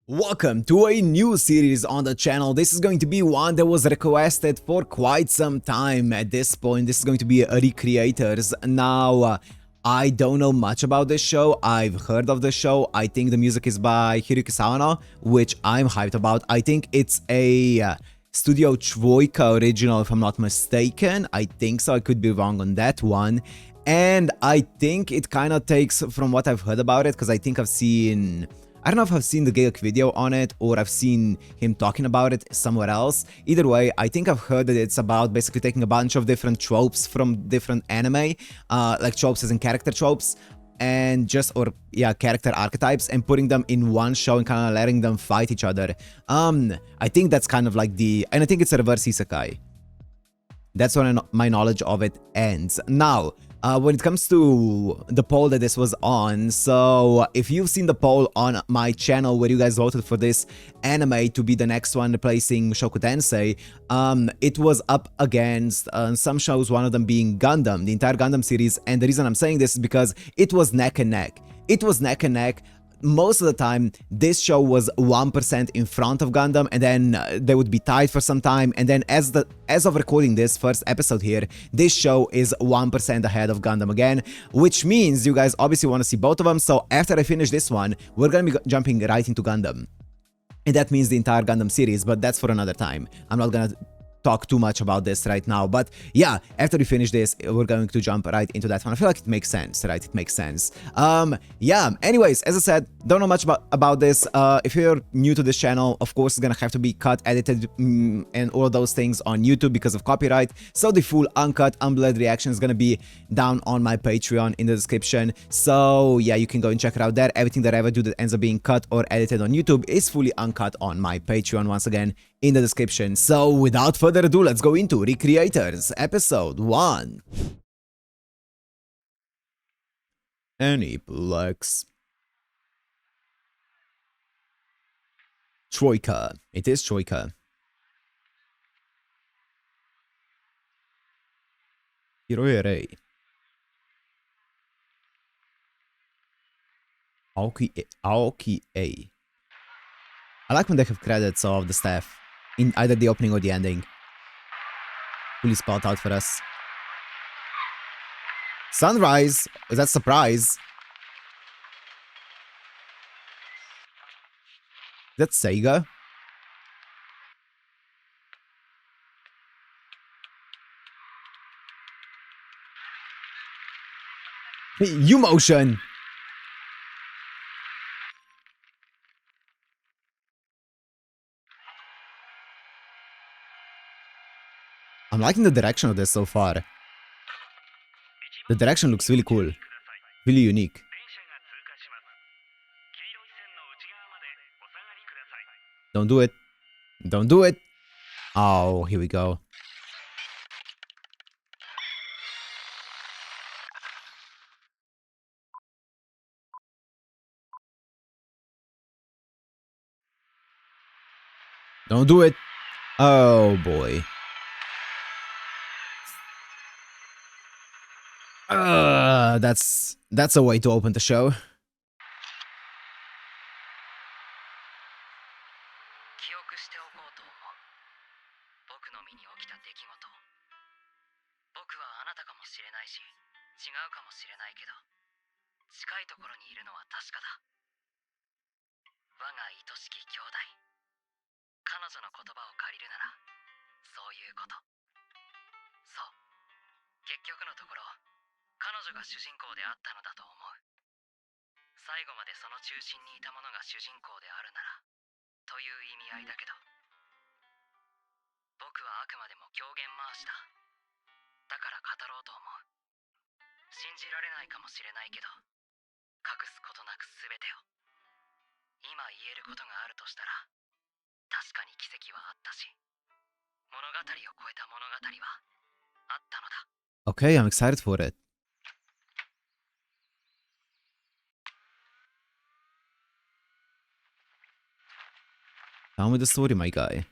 Welcome to a new series on the channel. This is going to be one that was requested for quite some time at this point. This is going to be Recreators. Now, I don't know much about this show. I've heard of the show. I think the music is by Hiroki Sawano, which I'm hyped about. I think it's a Studio Troika original, if I'm not mistaken. I think so. I could be wrong on that one. And I think it kind of takes from what I've heard about it, because I think I've seen... I don't know if I've seen the Gayok video on it or I've seen him talking about it somewhere else. Either way, I think I've heard that it's about basically taking a bunch of different tropes from different anime, like tropes as in character tropes, and character archetypes, and putting them in one show and kind of letting them fight each other. I think that's kind of like and I think it's a reverse isekai. That's when my knowledge of it ends. Now, when it comes to the poll that this was on, so if you've seen the poll on my channel where you guys voted for this anime to be the next one replacing Mushoku Tensei, it was up against some shows, one of them being Gundam, the entire Gundam series, and the reason I'm saying this is because it was neck and neck. It was neck and neck. Most of the time, this show was 1% in front of Gundam, and then they would be tied for some time, and then as of recording this first episode here, this show is 1% ahead of Gundam again, which means you guys obviously want to see both of them. So after I finish this one, we're gonna be jumping right into Gundam, and that means the entire Gundam series, but that's for another time. I'm not gonna talk too much about this right now, but yeah, after we finish this, we're going to jump right into that one. I feel like it makes sense, right? It makes sense. Yeah, anyways, as I said, don't know much about this. If you're new to this channel, of course it's gonna have to be cut, edited, and all of those things on YouTube because of copyright, so the full uncut, unblurred reaction is gonna be down on my Patreon in the description. So yeah, you can go and check it out there. Everything that I ever do that ends up being cut or edited on YouTube is fully uncut on my Patreon, once again in the description. So without further ado, let's go into Recreators episode 1. Aniplex. Troika. It is Troika. Hiroere. Aoki A. I like when they have credits of the staff in either the opening or the ending. Fully spelled out for us. Sunrise! Is that surprise? That's Sega. U-motion! I'm liking the direction of this so far. The direction looks really cool. Really unique. Don't do it. Don't do it. Oh, here we go. Don't do it. Oh boy. That's a way to open the show. Okay, I'm excited for it. Down with the story, my guy.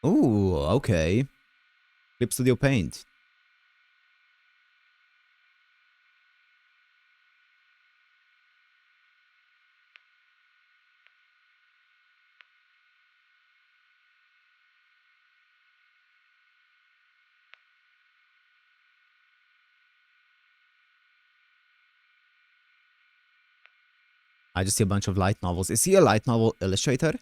Ooh, okay. Clip Studio Paint. I just see a bunch of light novels. Is he a light novel illustrator?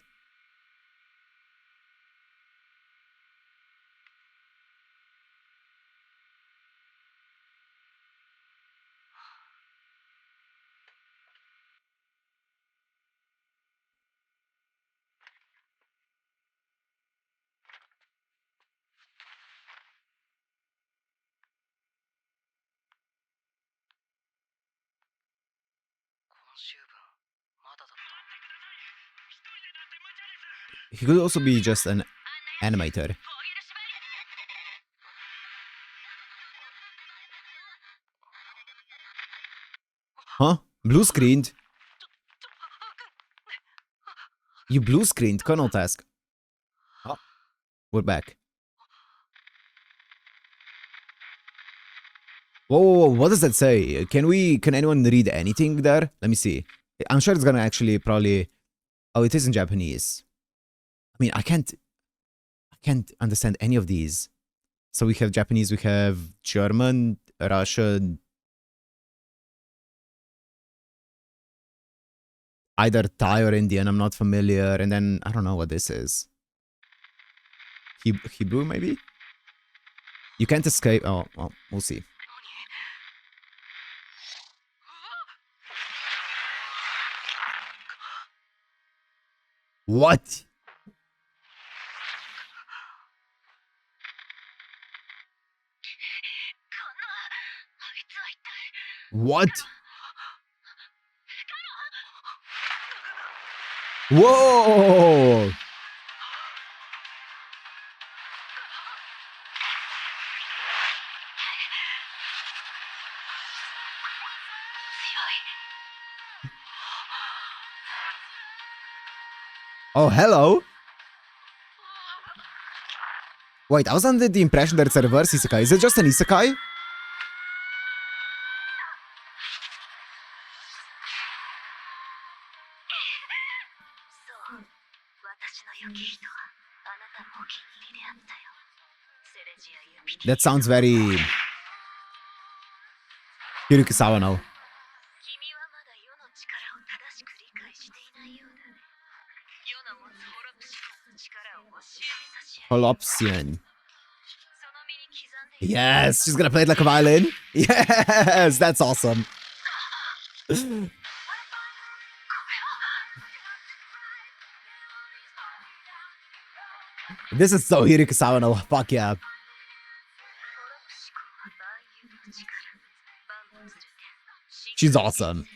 He could also be just an animator. Huh? Blue screened? You blue screened, Colonel Task. Oh, we're back. Whoa, whoa, whoa, what does that say? Can anyone read anything there? Let me see. I'm sure it's gonna actually probably... Oh, it is in Japanese. I mean, I can't understand any of these. So we have Japanese, we have German, Russian, either Thai or Indian, I'm not familiar, and then I don't know what this is. Hebrew, maybe? You can't escape. Oh, well, we'll see. What? What? Whoa! Oh, hello? Wait, I was under the impression that it's a reverse isekai. Is it just an isekai? That sounds very... Hiroki now. Holopsian. Yes, she's gonna play it like a violin. Yes, that's awesome. This is so Hiroki no. Fuck yeah. She's awesome.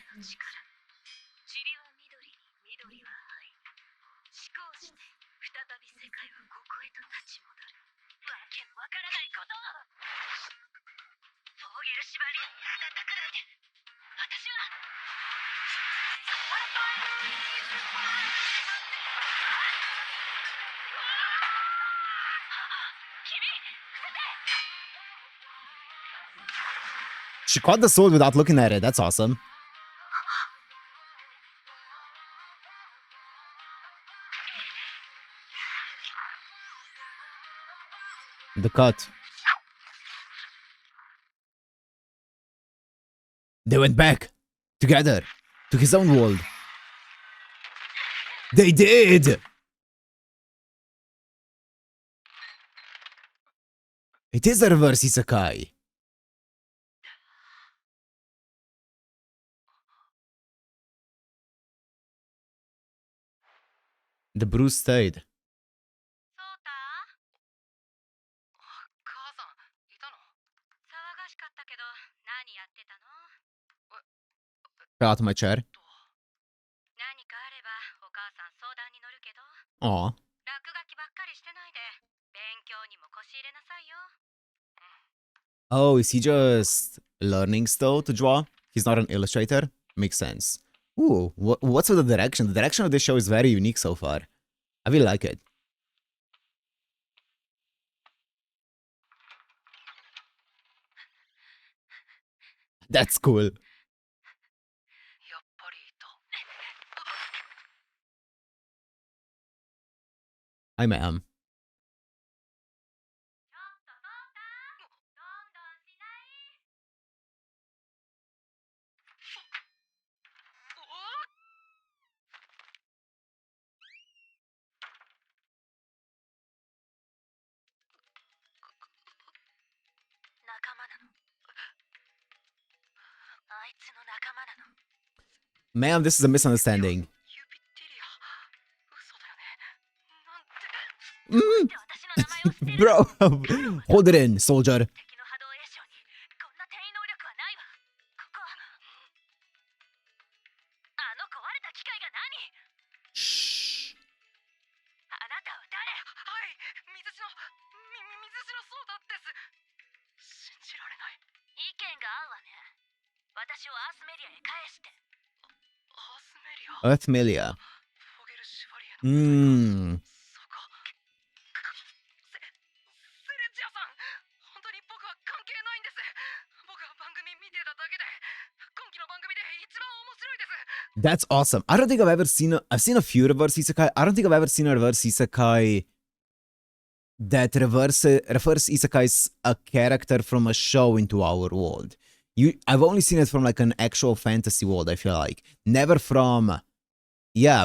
She caught the sword without looking at it. That's awesome. The cut. They went back. Together. To his own world. They did! It is a reverse isekai. The bruise stayed. Fell out of my chair. Aw. Oh, is he just learning still to draw? He's not an illustrator? Makes sense. Ooh, what's with the direction? The direction of this show is very unique so far. I really like it. That's cool. Hi, ma'am. Ma'am, this is a misunderstanding. Bro, hold it in, soldier. Shh. Earthmelia. Hmm. That's awesome. I don't think I've ever seen I've seen a few reverse isekai. I don't think I've ever seen a reverse isekai that refers isekais a character from a show into our world. I've only seen it from like an actual fantasy world, I feel like. Never from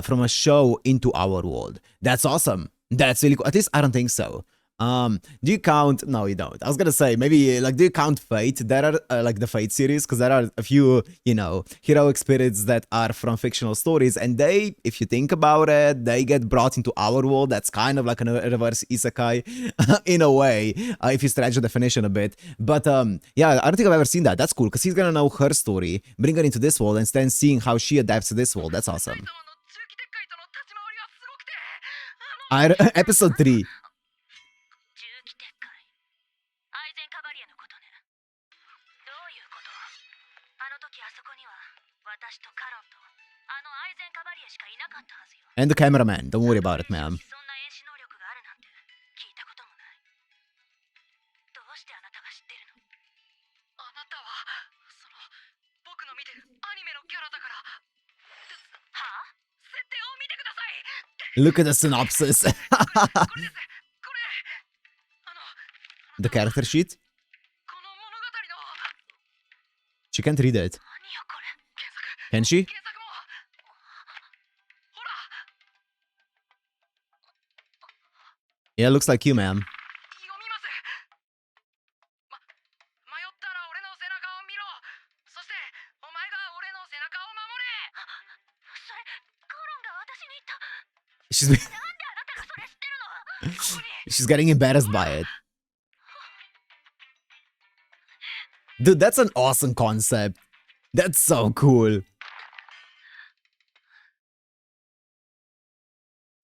from a show into our world. That's awesome. That's really cool. At least I don't think so. Do you count? No, you don't. I was gonna say maybe like do you count Fate? There are like the Fate series because there are a few heroic spirits that are from fictional stories, and they, if you think about it, they get brought into our world. That's kind of like a reverse isekai in a way, if you stretch the definition a bit. But yeah, I don't think I've ever seen that. That's cool because he's gonna know her story, bring her into this world, and then seeing how she adapts to this world. That's awesome. Episode 3. And the cameraman. Don't worry about it, ma'am. Look at the synopsis. The character sheet? She can't read it. Can she? Yeah, looks like you, ma'am. She's getting embarrassed by it. Dude, that's an awesome concept. That's so cool.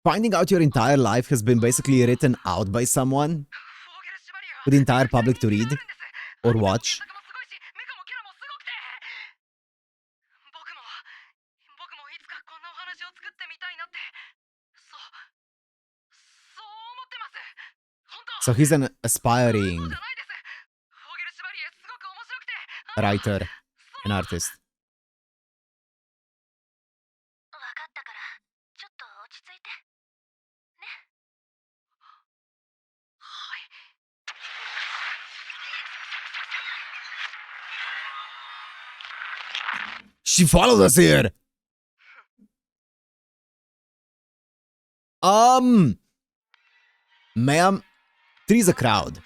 Finding out your entire life has been basically written out by someone for the entire public to read or watch. So he's an aspiring writer, an artist. She followed us here. Ma'am, three's a crowd.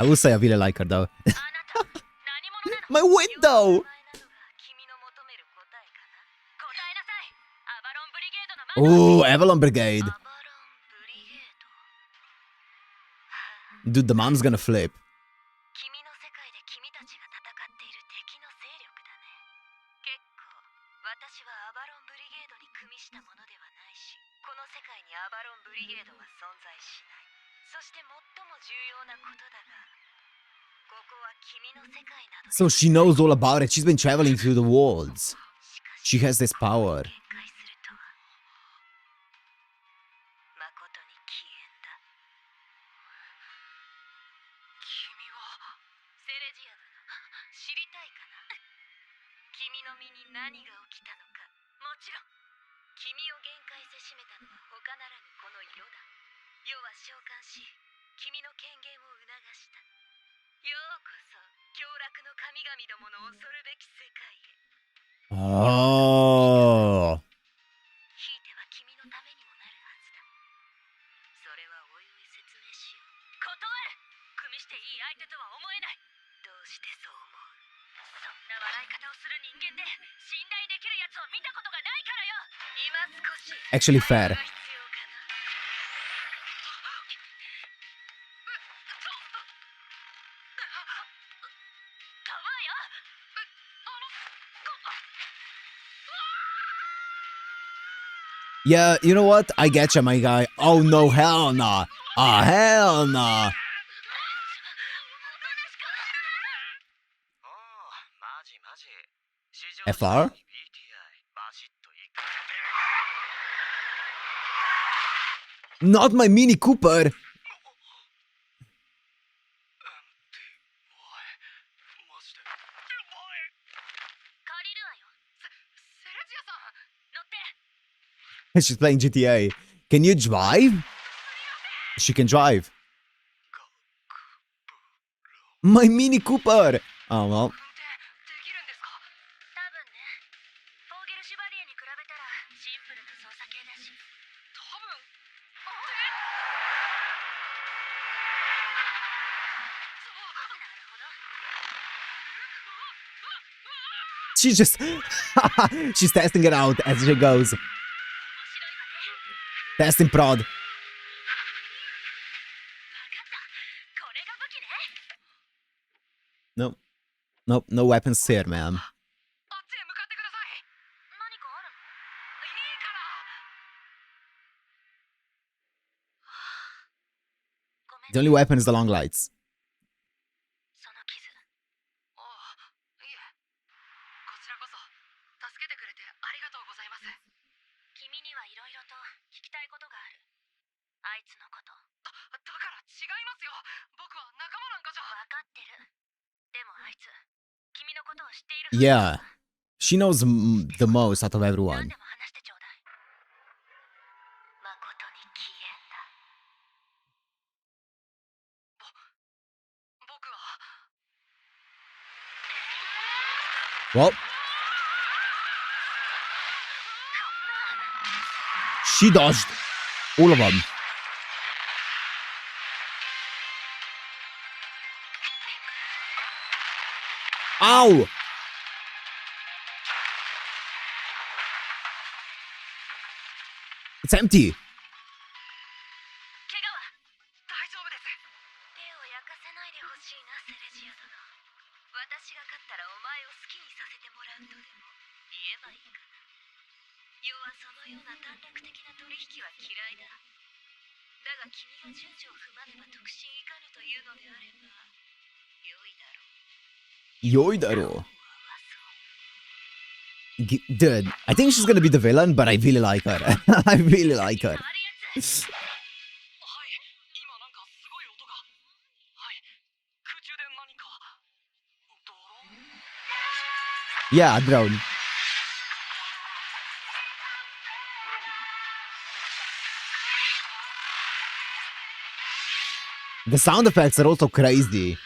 I will say I really like her though. My window! Oh, Avalon Brigade. Dude, the mom's gonna flip. So she knows all about it. She's been traveling through the worlds. She has this power. Oh. Actually fair. Yeah, you know what? I get you, my guy. Oh no, hell nah. Ah, hell nah. FR? Not my Mini Cooper! She's playing GTA. Can you drive? She can drive. My Mini Cooper! Oh well. She just... She's testing it out as she goes. Testing prod. Nope. Nope, no weapons here, man. The only weapon is the long lights. Yeah, she knows the most out of everyone. Well, she dodged all of them. Ow! It's empty. Yoidaro. Dude, I think she's gonna be the villain, but I really like her. I really like her. Yeah, drone. The sound effects are also crazy.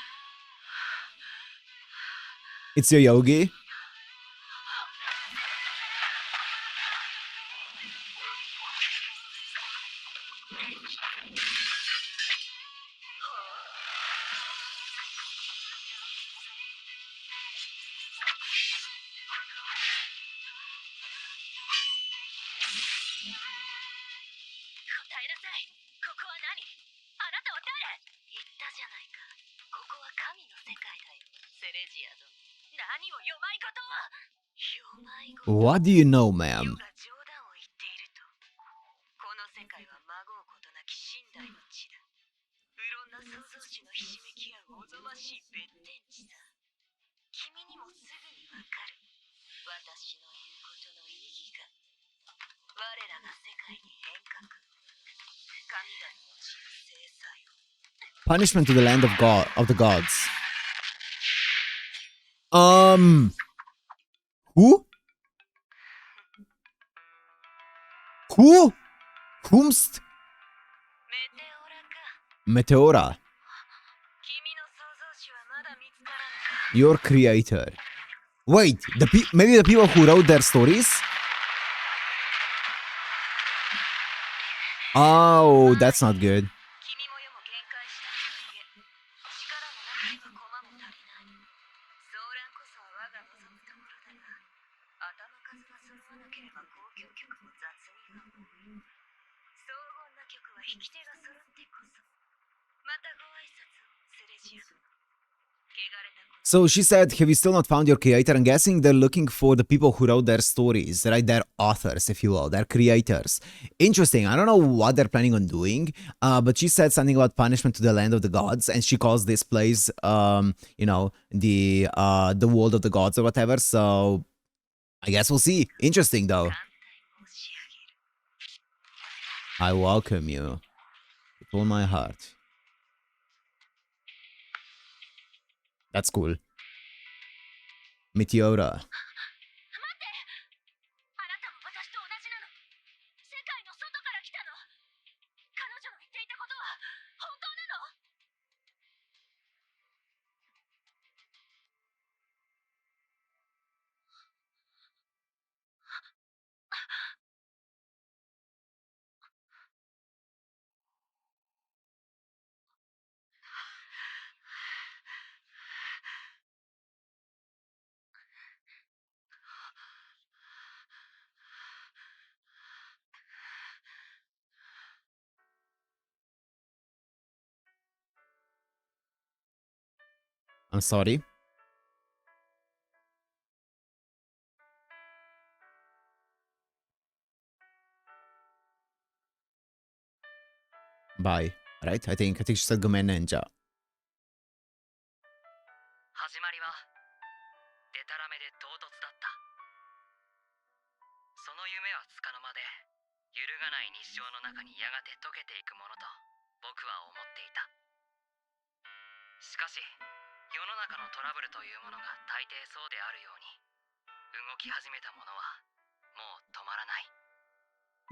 It's your Yogi. What do you know, ma'am? Punishment to the land of God of the gods. Who? Who? Whomst? Meteora. Your creator. Wait, maybe the people who wrote their stories? Oh, that's not good. So she said, have you still not found your creator? I'm guessing they're looking for the people who wrote their stories, right? Their authors, if you will, their creators. Interesting. I don't know what they're planning on doing, but she said something about punishment to the land of the gods, and she calls this place, you know, the world of the gods or whatever. So I guess we'll see. Interesting, though. I welcome you with all my heart. That's cool. Meteora. I'm sorry. Bye. Right? I think she said Gomen Ninja.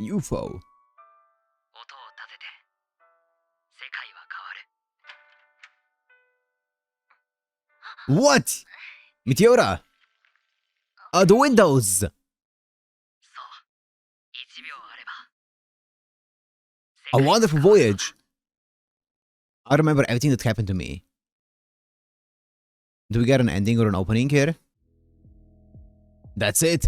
UFO. What? Meteora! The windows! A wonderful voyage! I remember everything that happened to me. Do we get an ending or an opening here? That's it.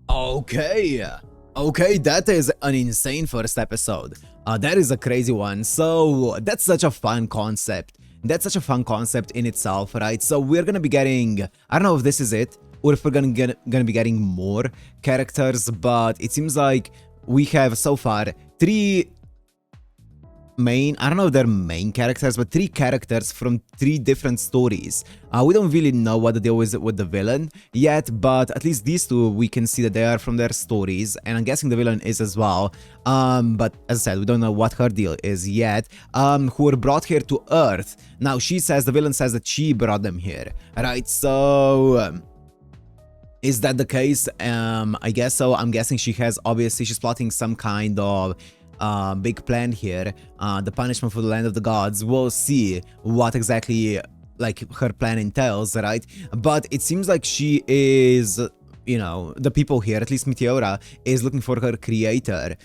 Okay. Okay, that is an insane first episode. That is a crazy one. So that's such a fun concept. That's such a fun concept in itself, right? So we're gonna be getting, I don't know if this is it, or if we're gonna be getting more characters, but it seems like we have so far three main, I don't know if they're main characters, but three characters from three different stories. We don't really know what the deal is with the villain yet, but at least these two, we can see that they are from their stories, and I'm guessing the villain is as well. But as I said, we don't know what her deal is yet. Who were brought here to Earth. Now, the villain says that she brought them here, right? So is that the case? I guess so. I'm guessing she's plotting some kind of big plan here, the punishment for the land of the gods. We'll see what exactly like her plan entails, right? But it seems like she is, you know, the people here, at least Meteora, is looking for her creator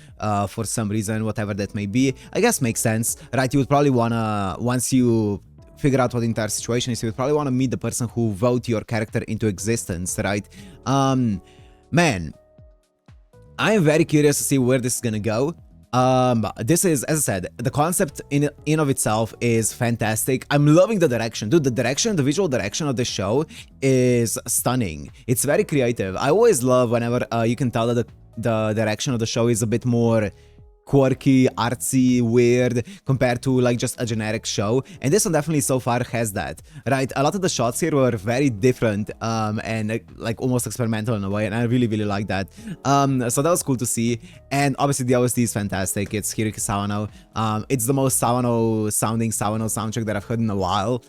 for some reason, whatever that may be. I guess makes sense, right? You would probably wanna, once you figure out what the entire situation is, you would probably want to meet the person who wrote your character into existence, right? Man, I am very curious to see where this is gonna go. This is, as I said, the concept in of itself is fantastic. I'm loving the direction. Dude, the visual direction of the show is stunning. It's very creative. I always love whenever you can tell that the direction of the show is a bit more quirky, artsy, weird, compared to like just a generic show, and this one definitely so far has that, right? A lot of the shots here were very different and like almost experimental in a way, and I really like that. So that was cool to see, and obviously the OST is fantastic. It's Hiriki Sawano. It's the most Sawano sounding Sawano soundtrack that I've heard in a while,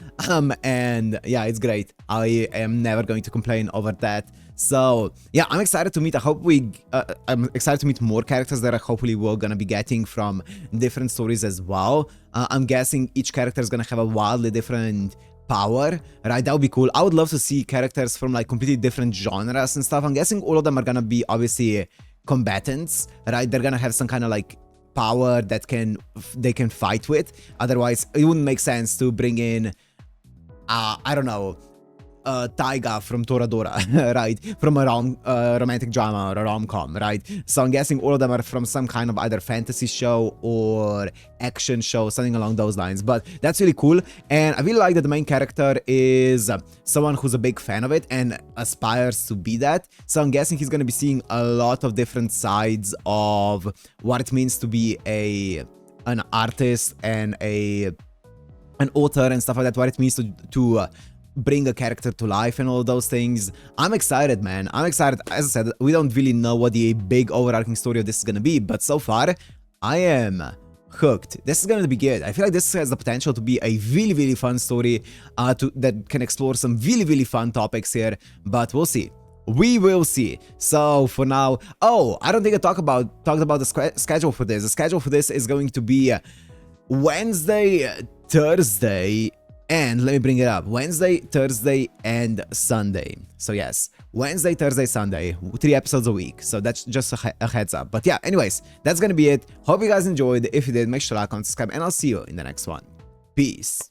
and yeah, it's great. I am never going to complain over that. So yeah, I'm excited to meet. I'm excited to meet more characters that I hopefully will gonna be getting from different stories as well. I'm guessing each character is gonna have a wildly different power, right? That would be cool. I would love to see characters from like completely different genres and stuff. I'm guessing all of them are gonna be obviously combatants, right? They're gonna have some kind of like power that they can fight with. Otherwise, it wouldn't make sense to bring in I don't know, Taiga from Toradora, right? From a romantic drama or a rom-com, right? So I'm guessing all of them are from some kind of either fantasy show or action show, something along those lines. But that's really cool, and I really like that the main character is someone who's a big fan of it and aspires to be that. So I'm guessing he's gonna be seeing a lot of different sides of what it means to be an artist and an author and stuff like that, what it means to bring a character to life and all those things. I'm excited, man. I'm excited. As I said, we don't really know what the big overarching story of this is gonna be, but so far, I am hooked. This is gonna be good. I feel like this has the potential to be a really, really fun story that can explore some really, really fun topics here, but we'll see. We will see. So for now, oh, I don't think I talked about the schedule for this. The schedule for this is going to be Wednesday, Thursday, and let me bring it up. Wednesday, Thursday, and Sunday. So yes, Wednesday, Thursday, Sunday, 3 episodes a week. So that's just a heads up. But yeah, anyways, that's gonna be it. Hope you guys enjoyed. If you did, make sure to like, comment, subscribe, and I'll see you in the next one. Peace.